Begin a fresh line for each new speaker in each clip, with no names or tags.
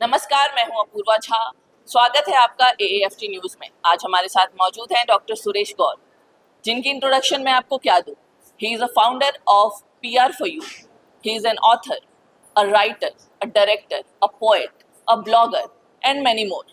नमस्कार, मैं हूं अपूर्वा झा। स्वागत है आपका एएफटी न्यूज में। आज हमारे साथ मौजूद हैं डॉक्टर सुरेश गौर, जिनकी इंट्रोडक्शन मैं आपको क्या दूं। He is a founder of PR for you. He is an author, a writer, a director, a poet, a blogger and many more.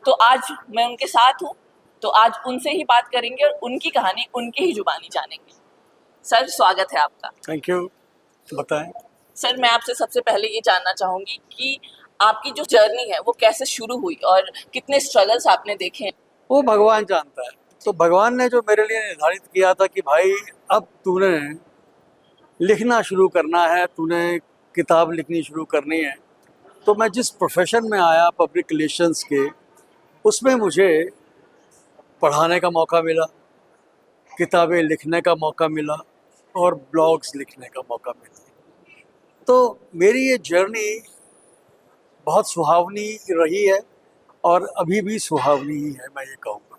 तो आज मैं उनके साथ हूं, तो आज उनसे ही बात करेंगे और उनकी कहानी उनकी ही जुबानी जानेंगे। सर, स्वागत है आपका।
Thank you. बताएं।
सर, मैं आपसे सबसे पहले ये जानना चाहूंगी कि आपकी जो जर्नी है वो कैसे शुरू हुई और कितने स्ट्रगल्स आपने देखे हैं।
वो भगवान जानता है। तो भगवान ने जो मेरे लिए निर्धारित किया था कि भाई अब तूने लिखना शुरू करना है, तूने किताब लिखनी शुरू करनी है। तो मैं जिस प्रोफेशन में आया पब्लिक रिलेशंस के, उसमें मुझे पढ़ाने का मौका मिला, किताबें लिखने का मौका मिला और ब्लॉग्स लिखने का मौका मिला। तो मेरी ये जर्नी बहुत सुहावनी रही है और अभी भी सुहावनी ही है, मैं ये कहूँगा।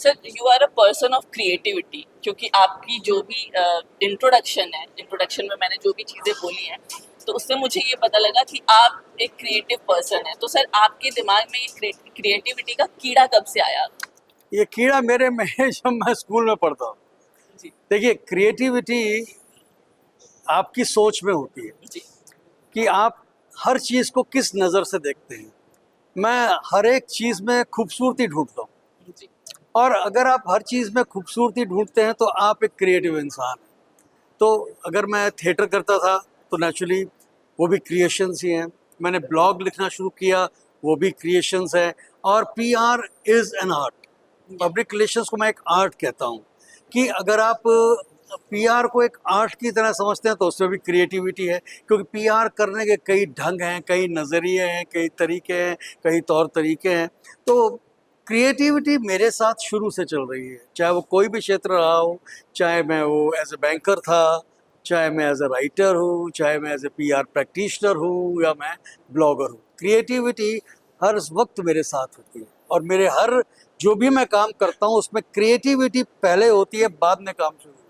Sir, you are a person of creativity, क्योंकि आपकी जो भी इंट्रोडक्शन में मैंने जो भी चीज़ें बोली हैं, तो उससे मुझे ये पता लगा कि आप एक क्रिएटिव पर्सन हैं। तो सर, आपके दिमाग में ये क्रिएटिविटी का कीड़ा कब से आया?
ये कीड़ा मेरे में है जब मैं स्कूल में पढ़ता हूँ।
जी
देखिए, क्रिएटिविटी आपकी सोच में होती है
जी
कि आप हर चीज़ को किस नज़र से देखते हैं। मैं हर एक चीज़ में खूबसूरती ढूंढता हूँ,
जी
और अगर आप हर चीज़ में खूबसूरती ढूंढते हैं तो आप एक क्रिएटिव इंसान हैं। तो अगर मैं थिएटर करता था तो नेचुरली वो भी क्रिएशंस ही हैं। मैंने ब्लॉग लिखना शुरू किया, वो भी क्रिएशंस है। और PR is an art. Public relations को मैं एक आर्ट कहता हूँ कि अगर आप पीआर को एक आर्ट की तरह समझते हैं तो उसमें भी क्रिएटिविटी है, क्योंकि पीआर करने के कई ढंग हैं, कई नज़रिए हैं, कई तरीके हैं, कई तौर तरीके हैं। तो क्रिएटिविटी मेरे साथ शुरू से चल रही है, चाहे वो कोई भी क्षेत्र रहा हो, चाहे मैं वो एज ए बैंकर था, चाहे मैं एज ए राइटर हूँ, चाहे मैं एज ए पीआर प्रैक्टिशनर हूँ, या मैं ब्लॉगर हूँ। क्रिएटिविटी हर वक्त मेरे साथ होती है, और मेरे हर जो भी मैं काम करता हूँ उसमें क्रिएटिविटी पहले होती है, बाद में काम शुरू होता है।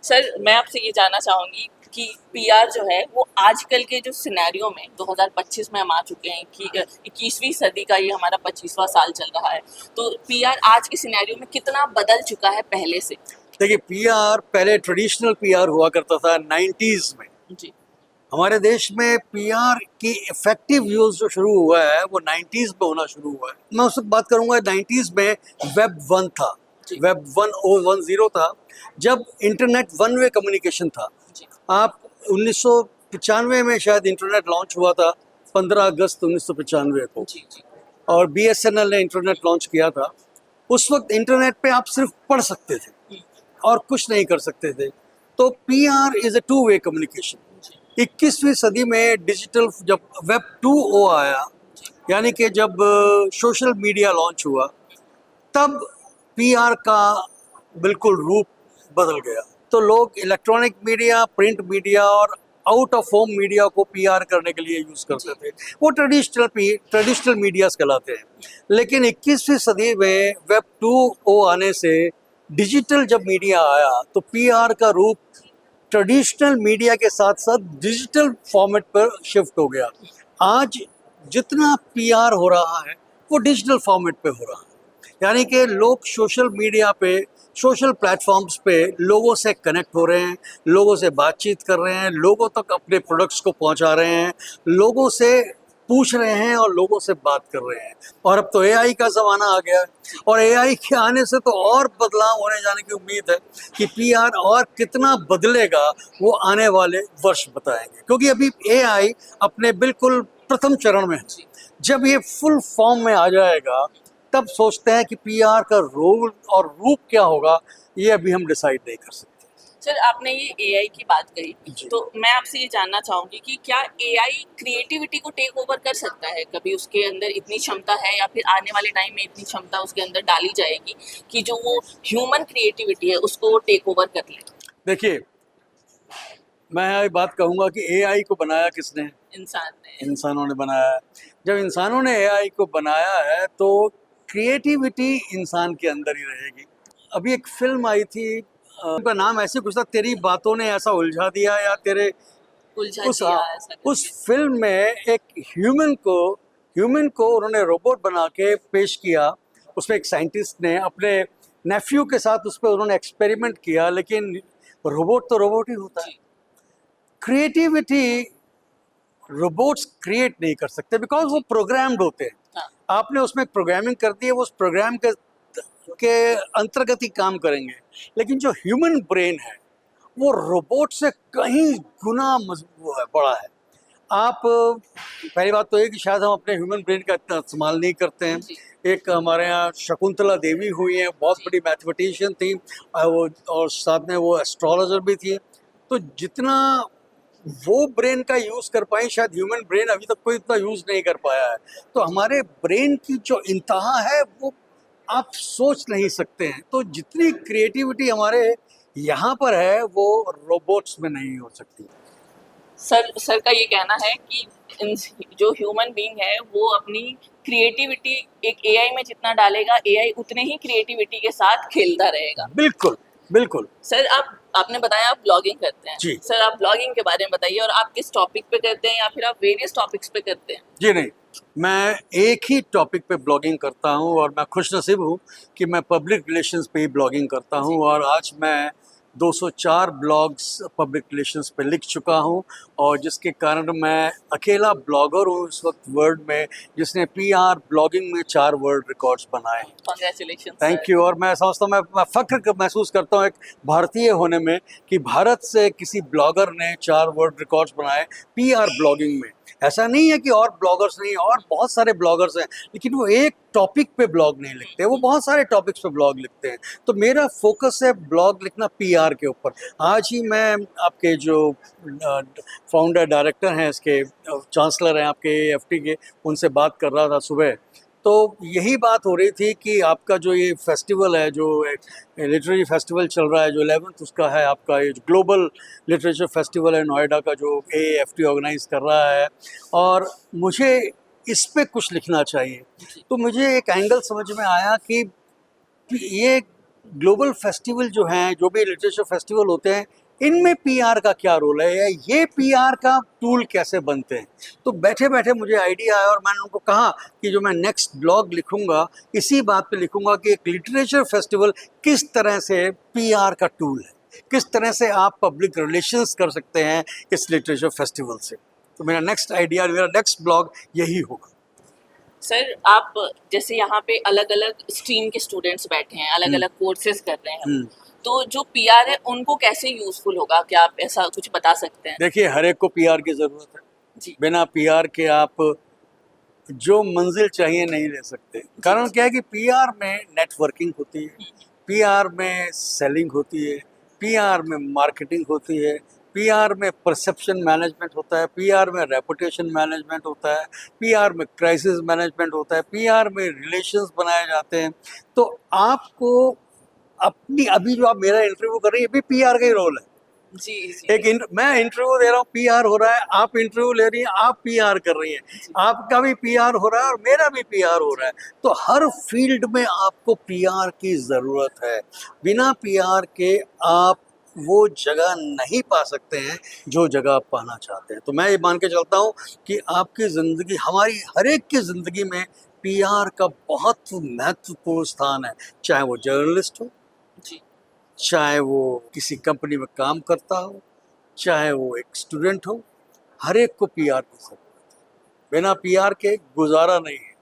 सर, मैं आपसे ये जानना चाहूँगी कि पीआर जो है वो आजकल के जो सिनेरियो में 2025 में हम आ चुके हैं कि 21वीं सदी का ये हमारा 25वां साल चल रहा है, तो पीआर आज के सिनेरियो में कितना बदल चुका है पहले से।
देखिए, पीआर पहले ट्रेडिशनल पीआर हुआ करता था 90s में।
जी
हमारे देश में पीआर की इफेक्टिव यूज जो शुरू हुआ है वो 90s में होना शुरू हुआ है। मैं उस वक्त बात करूंगा 90s में वेब 1 था,
जी
वेब 1010 था, जब इंटरनेट वन वे कम्युनिकेशन था।
जी
आप 1995 में शायद इंटरनेट लॉन्च हुआ था, 15 अगस्त 1995 को,
जी जी
और बीएसएनएल ने इंटरनेट लॉन्च किया था। उस वक्त इंटरनेट पे आप सिर्फ पढ़ सकते थे और कुछ नहीं कर सकते थे। तो PR is a two way communication. 21वीं सदी में डिजिटल, जब वेब 2.0 आया, यानी कि जब सोशल मीडिया लॉन्च हुआ, तब पीआर का बिल्कुल रूप बदल गया। तो लोग इलेक्ट्रॉनिक मीडिया, प्रिंट मीडिया और आउट ऑफ होम मीडिया को पीआर करने के लिए यूज करते थे। वो ट्रेडिशनल मीडियाज कहलाते हैं। लेकिन 21वीं सदी में वेब 2.0 आने से डिजिटल जब मीडिया आया तो पीआर का रूप ट्रेडिशनल मीडिया के साथ साथ डिजिटल फॉर्मेट पर शिफ्ट हो गया। आज जितना पीआर हो रहा है वो डिजिटल फॉर्मेट पे हो रहा है, यानी कि लोग सोशल मीडिया पे, सोशल प्लेटफॉर्म्स पे लोगों से कनेक्ट हो रहे हैं, लोगों से बातचीत कर रहे हैं, लोगों तक अपने प्रोडक्ट्स को पहुंचा रहे हैं, लोगों से पूछ रहे हैं और लोगों से बात कर रहे हैं। और अब तो एआई का ज़माना आ गया है, और एआई के आने से तो और बदलाव होने जाने की उम्मीद है कि पीआर और कितना बदलेगा वो आने वाले वर्ष बताएंगे, क्योंकि अभी एआई अपने बिल्कुल प्रथम चरण में है। जब ये फुल फॉर्म में आ जाएगा तब सोचते हैं कि पीआर का रोल और रूप क्या होगा, ये अभी हम डिसाइड नहीं कर सकते।
सर, आपने ये एआई की बात कही,
जी।
तो मैं आपसे ये जानना चाहूँगी कि क्या एआई क्रिएटिविटी को टेक ओवर कर सकता है? कभी उसके अंदर इतनी क्षमता है या फिर आने वाले टाइम में इतनी क्षमता उसके अंदर डाली जाएगी कि जो वो ह्यूमन क्रिएटिविटी है उसको वो टेक ओवर कर ले?
देखिए, मैं ये बात कहूँगा कि एआई को बनाया किसने?
इंसान ने।
इंसानों ने बनाया है। जब इंसानों ने एआई को बनाया है तो क्रिएटिविटी इंसान के अंदर ही रहेगी। अभी एक फिल्म आई थी, उनका नाम ऐसे कुछ था, तेरी बातों ने ऐसा उलझा दिया, या तेरे
उलझा
उस
दिया ऐसा
उस
करके।
फिल्म में एक ह्यूमन को उन्होंने रोबोट बना के पेश किया। उसमें एक साइंटिस्ट ने अपने नेफ्यू के साथ उस पर उन्होंने एक्सपेरिमेंट किया, लेकिन रोबोट तो रोबोट ही होता है।
जी
क्रिएटिविटी रोबोट्स क्रिएट नहीं कर सकते बिकॉज वो प्रोग्राम्ड होते हैं।
हाँ
आपने उसमें प्रोग्रामिंग कर दी है, वो उस प्रोग्राम के अंतर्गत ही काम करेंगे। लेकिन जो ह्यूमन ब्रेन है वो रोबोट से कहीं गुना वो है, बड़ा है। आप पहली बात तो ये कि शायद हम अपने ह्यूमन ब्रेन का इतना इस्तेमाल नहीं करते हैं।
जी
एक हमारे यहाँ शकुंतला देवी हुई हैं, बहुत
जी
बड़ी मैथमेटिशियन थी, वो और साथ में वो एस्ट्रोलॉजर भी थी। तो जितना वो ब्रेन का यूज़ कर पाई, शायद ह्यूमन ब्रेन अभी तक कोई इतना यूज़ नहीं कर पाया है। तो हमारे ब्रेन की जो इंतहा है वो आप सोच नहीं सकते हैं। तो जितनी क्रिएटिविटी हमारे यहाँ पर है वो रोबोट्स में नहीं हो सकती।
सर का ये कहना है कि जो ह्यूमन बीइंग है वो अपनी क्रिएटिविटी एक एआई में जितना डालेगा, एआई उतने ही क्रिएटिविटी के साथ खेलता रहेगा।
बिल्कुल बिल्कुल।
सर आपने बताया आप ब्लॉगिंग करते हैं।
जी
सर आप ब्लॉगिंग के बारे में बताइए, और आप किस टॉपिक पे करते हैं या फिर आप वेरियस टॉपिक्स पे करते हैं?
जी नहीं, मैं एक ही टॉपिक पे ब्लॉगिंग करता हूँ और मैं खुशनसीब हूँ कि मैं पब्लिक रिलेशंस पे ही ब्लॉगिंग करता हूँ। और आज मैं 204 ब्लॉग्स पब्लिक रिलेशंस पे लिख चुका हूँ, और जिसके कारण मैं अकेला ब्लॉगर हूँ इस वक्त वर्ल्ड में जिसने पीआर ब्लॉगिंग में 4 वर्ल्ड रिकॉर्ड्स बनाए हैं।
Congratulation
thank you. और मैं समझता हूँ, मैं फ़ख्र महसूस करता हूँ एक भारतीय होने में कि भारत से किसी ब्लॉगर ने 4 वर्ल्ड रिकॉर्ड्स बनाए पीआर ब्लॉगिंग में। ऐसा नहीं है कि और ब्लॉगर्स नहीं, और बहुत सारे ब्लॉगर्स हैं, लेकिन वो एक टॉपिक पे ब्लॉग नहीं लिखते, वो बहुत सारे टॉपिक्स पे ब्लॉग लिखते हैं। तो मेरा फोकस है ब्लॉग लिखना पीआर के ऊपर। आज ही मैं आपके जो फाउंडर डायरेक्टर हैं, इसके चांसलर हैं आपके एएफटी के, उनसे बात कर रहा था सुबह। तो यही बात हो रही थी कि आपका जो ये फेस्टिवल है, जो लिटरेरी फेस्टिवल चल रहा है, जो 11th उसका है, आपका ये ग्लोबल लिटरेचर फेस्टिवल है नोएडा का, जो एएफटी ऑर्गेनाइज कर रहा है, और मुझे इस पे कुछ लिखना चाहिए। तो मुझे एक एंगल समझ में आया कि ये ग्लोबल फेस्टिवल जो हैं, जो भी लिटरेचर फेस्टिवल होते हैं, इनमें पीआर का क्या रोल है, या ये पीआर का टूल कैसे बनते हैं। तो बैठे बैठे मुझे आइडिया आया और मैंने उनको कहा कि जो मैं नेक्स्ट ब्लॉग लिखूंगा इसी बात पे लिखूंगा कि एक लिटरेचर फेस्टिवल किस तरह से पीआर का टूल है, किस तरह से आप पब्लिक रिलेशंस कर सकते हैं इस लिटरेचर फेस्टिवल से। तो मेरा नेक्स्ट आइडिया, मेरा नेक्स्ट ब्लॉग यही होगा।
सर आप जैसे यहाँ पे अलग अलग स्ट्रीम के स्टूडेंट्स बैठे हैं, अलग अलग कोर्सेज कर रहे हैं, तो जो पीआर है उनको कैसे यूजफुल होगा, क्या आप ऐसा कुछ बता सकते हैं?
देखिए, हर एक को पीआर की ज़रूरत है।
जी
बिना पीआर के आप जो मंजिल चाहिए नहीं ले सकते। कारण क्या है कि पीआर में नेटवर्किंग होती है, पीआर में सेलिंग होती है, पीआर में मार्केटिंग होती है, पीआर में परसेप्शन मैनेजमेंट होता है, पीआर में रेपुटेशन मैनेजमेंट होता है, पीआर में क्राइसिस मैनेजमेंट होता है, पीआर में रिलेशंस बनाए जाते हैं। तो आपको अपनी, अभी जो आप मेरा इंटरव्यू कर रही है, ये भी पीआर का ही रोल है।
जी जी
मैं इंटरव्यू दे रहा हूँ, पीआर हो रहा है, आप इंटरव्यू ले रही हैं, आप पीआर कर रही हैं, आपका भी पीआर हो रहा है और मेरा भी पीआर हो रहा है। तो हर फील्ड में आपको पीआर की ज़रूरत है। बिना पीआर के आप वो जगह नहीं पा सकते हैं जो जगह आप पाना चाहते हैं। तो मैं ये मान के चलता हूँ कि आपकी ज़िंदगी, हमारी हर एक की ज़िंदगी में पीआर का बहुत महत्वपूर्ण स्थान है। चाहे वो जर्नलिस्ट हो,
जी
चाहे वो किसी कंपनी में काम करता हो, चाहे वो एक स्टूडेंट हो, हर एक को पीआर की ज़रूरत है। बिना पीआर के गुजारा नहीं है,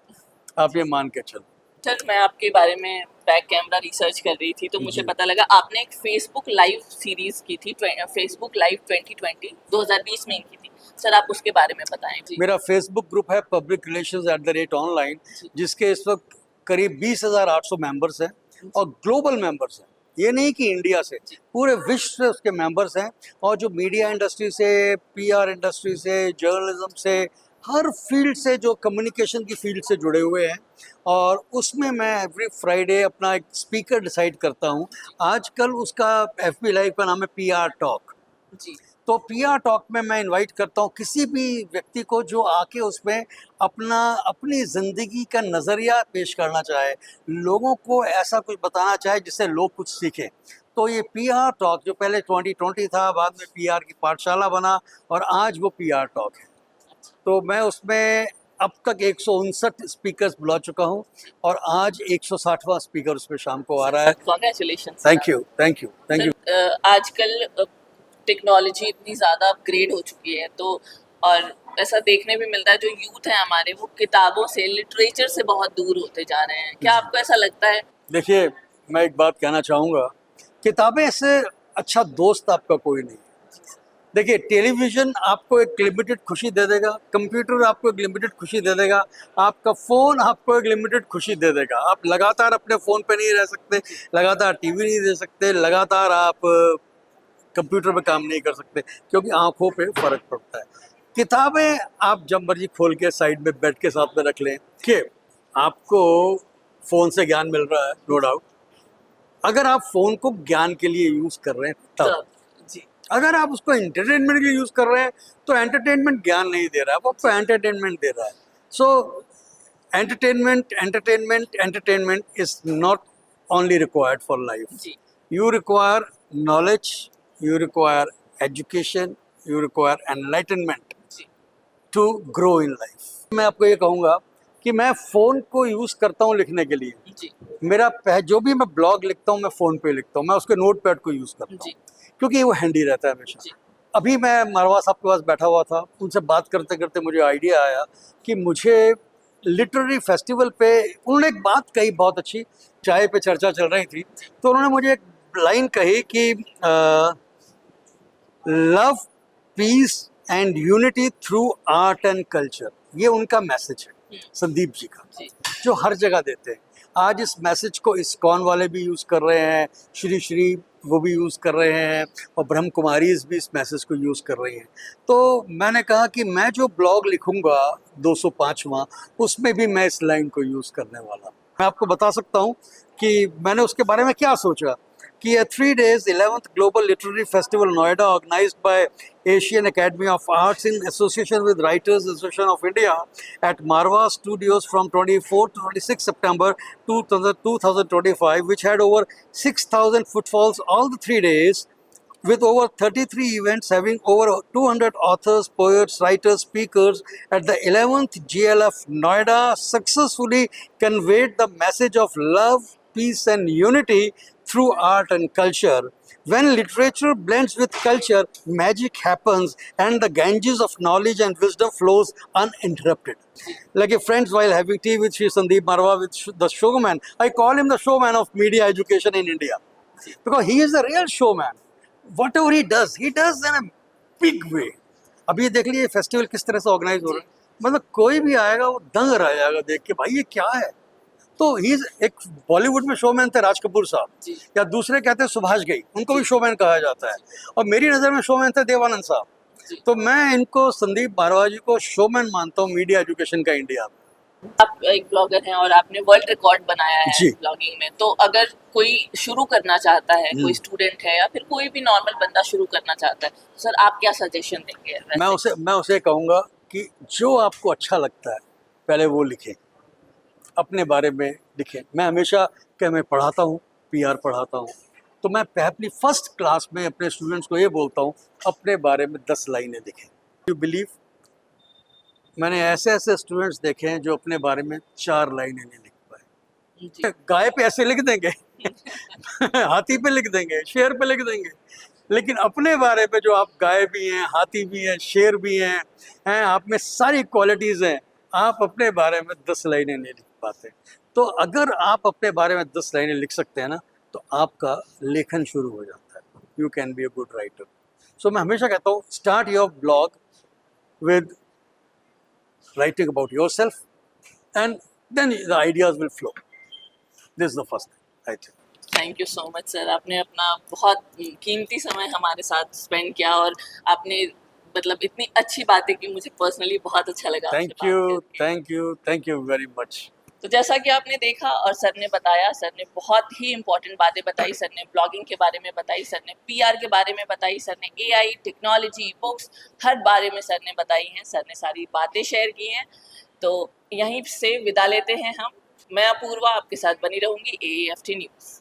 आप ये मान के चलो।
सर मैं आपके बारे में बैक कैमरा रिसर्च कर रही थी, तो मुझे
जी।
पता लगा आपने एक फेसबुक लाइव सीरीज की थी, फेसबुक लाइव 2020 2020 में की थी। सर आप उसके बारे में बताएं। जी
मेरा फेसबुक ग्रुप है पब्लिक रिलेशंस @ऑनलाइन, जिसके इस वक्त करीब 20,800 मेंबर्स हैं और ग्लोबल मेंबर्स हैं। ये नहीं कि इंडिया से, पूरे विश्व से उसके मेंबर्स हैं। और जो मीडिया इंडस्ट्री से, पीआर इंडस्ट्री से, जर्नलिज्म से, हर फील्ड से, जो कम्युनिकेशन की फील्ड से जुड़े हुए हैं। और उसमें मैं एवरी फ्राइडे अपना एक स्पीकर डिसाइड करता हूँ। आजकल उसका एफबी लाइव का नाम है पीआर टॉक।
जी
तो पीआर टॉक में मैं इनवाइट करता हूँ किसी भी व्यक्ति को जो आके उसमें अपनी ज़िंदगी का नज़रिया पेश करना चाहे, लोगों को ऐसा कुछ बताना चाहे जिससे लोग कुछ सीखें। तो ये पीआर टॉक जो पहले 2020 था, बाद में पीआर की पाठशाला बना और आज वो पीआर टॉक है। तो मैं उसमें अब तक 159 स्पीकर्स बुला चुका हूँ और आज 160वां स्पीकर उसमें शाम को आ रहा है।
Congratulation.
Thank you, thank you, thank you.
आजकल टेक्नोलॉजी इतनी ज़्यादा अपग्रेड हो चुकी है, तो और ऐसा देखने भी मिलता है जो यूथ है हमारे, वो किताबों से, लिटरेचर से बहुत दूर होते जा रहे हैं। क्या आपको ऐसा लगता है?
देखिए, मैं एक बात कहना चाहूँगा, किताबें से अच्छा दोस्त आपका कोई नहीं है। देखिए, टेलीविज़न आपको एक लिमिटेड खुशी दे देगा, कंप्यूटर आपको एक लिमिटेड खुशी दे देगा, आपका फ़ोन आपको एक लिमिटेड खुशी दे देगा। आप लगातार अपने फ़ोन पे नहीं रह सकते, लगातार टीवी नहीं दे सकते, लगातार आप कंप्यूटर पे काम नहीं कर सकते, क्योंकि आँखों पे फ़र्क पड़ता है। किताबें आप जब मर्जी खोल के साइड में बेड के साथ में रख लें कि आपको फ़ोन से ज्ञान मिल रहा है, नो डाउट। अगर आप फ़ोन को ज्ञान के लिए यूज़ कर रहे हैं तब।
जी,
अगर आप उसको एंटरटेनमेंट के लिए यूज़ कर रहे हैं तो एंटरटेनमेंट ज्ञान नहीं दे रहा है, वो आपको एंटरटेनमेंट दे रहा है। So entertainment is not only required for life.
जी,
you require knowledge, you require education, you require enlightenment
जी,
टू ग्रो इन लाइफ। मैं आपको ये कहूँगा कि मैं फ़ोन को यूज़ करता हूँ लिखने के लिए।
जी,
जो भी मैं ब्लॉग लिखता हूँ मैं फ़ोन पे लिखता हूँ, मैं उसके नोट पैड को यूज़ करता हूँ
जी,
क्योंकि वो हैंडी रहता है हमेशा।
जी,
अभी मैं मारवा साहब के पास बैठा हुआ था, उनसे बात करते करते मुझे आइडिया आया कि मुझे लिटरेरी फेस्टिवल पे उन्होंने एक बात कही बहुत अच्छी, चाय पे चर्चा चल रही थी, तो उन्होंने मुझे एक लाइन कही कि love, peace and unity through art and culture. ये उनका मैसेज है संदीप जी का,
जी,
जो हर जगह देते हैं। आज इस मैसेज को इस्कॉन वाले भी यूज़ कर रहे हैं, श्री श्री वो भी यूज़ कर रहे हैं और ब्रह्म कुमारीज भी इस मैसेज को यूज़ कर रही हैं। तो मैंने कहा कि मैं जो ब्लॉग लिखूंगा 205वां, उसमें भी मैं इस लाइन को यूज़ करने वाला हूँ। मैं आपको बता सकता हूँ कि मैंने उसके बारे में क्या सोचा कि a 3 days 11th Global Literary Festival Noida, organized by Asian Academy of Arts in association with Writers Association of India at Marwa Studios from 24 to 26 September 2025, which had over 6,000 footfalls all the 3 days, with over 33 events having over 200 authors, poets, writers, speakers at the 11th GLF Noida successfully conveyed the message of love, peace and unity through art and culture. When literature blends with culture, magic happens and the Ganges of knowledge and wisdom flows uninterrupted. Like a friends while having tea with Sri Sandeep Marwa, with the showman, I call him the showman of media education in India because he is the real showman. Whatever he does in a big way. अभी ये देख लीजिए festival किस तरह से organise हो रहा है, मतलब कोई भी आएगा वो दंग रह जाएगा देख के, भाई ये क्या है। तो ही एक बॉलीवुड में शोमैन थे राज कपूर साहब, या दूसरे कहते हैं सुभाष घई, उनको भी शोमैन कहा जाता है, और मेरी नज़र में शोमैन थे देवानंद साहब। तो मैं इनको संदीप मारवा जी को शोमैन मानता हूँ मीडिया एजुकेशन का इंडिया में।
आप एक ब्लॉगर हैं और आपने वर्ल्ड रिकॉर्ड बनाया है
जी।
ब्लॉगिंग में, तो अगर कोई शुरू करना चाहता है, कोई स्टूडेंट है या फिर कोई भी नॉर्मल बंदा शुरू करना चाहता है, सर आप क्या सजेशन देंगे?
मैं उसे कहूँगा कि जो आपको अच्छा लगता है पहले वो लिखें, अपने बारे में लिखें। मैं हमेशा मैं पढ़ाता हूँ, पीआर पढ़ाता हूँ, तो मैं अपनी फर्स्ट क्लास में अपने स्टूडेंट्स को ये बोलता हूँ, अपने बारे में 10 लाइनें लिखें। यू बिलीव, मैंने ऐसे ऐसे स्टूडेंट्स देखे हैं जो अपने बारे में 4 लाइनें नहीं लिख पाए। गाय पे ऐसे लिख देंगे हाथी पे लिख देंगे, शेर पे लिख देंगे, लेकिन अपने बारे में जो आप गाय भी हैं, हाथी भी हैं, शेर भी हैं, आप में सारी क्वालिटीज़ हैं, आप अपने बारे में 10 लाइनें नहीं लिख पाते। तो अगर आप अपने बारे में 10 लाइनें लिख सकते हैं ना, तो आपका लेखन शुरू हो जाता है। You can be a good writer. So मैं हमेशा कहता हूँ, start your blog with writing about yourself and then the ideas will flow. This is the first thing, I think.
Thank you so much sir, आपने अपना बहुत कीमती समय हमारे साथ स्पेंड किया और आपने मतलब इतनी अच्छी बातें की, मुझे पर्सनली बहुत अच्छा लगा।
Thank you very much.
तो जैसा कि आपने देखा और सर ने बताया, सर ने बहुत ही इम्पोर्टेंट बातें बताई, सर ने ब्लॉगिंग के बारे में बताई, सर ने पीआर के बारे में बताई, सर ने एआई, टेक्नोलॉजी, बुक्स, हर बारे में सर ने बताई हैं, सर ने सारी बातें शेयर की हैं। तो यहीं से विदा लेते हैं हम। मैं अपूर्वा आपके साथ बनी रहूँगी AAFT न्यूज़।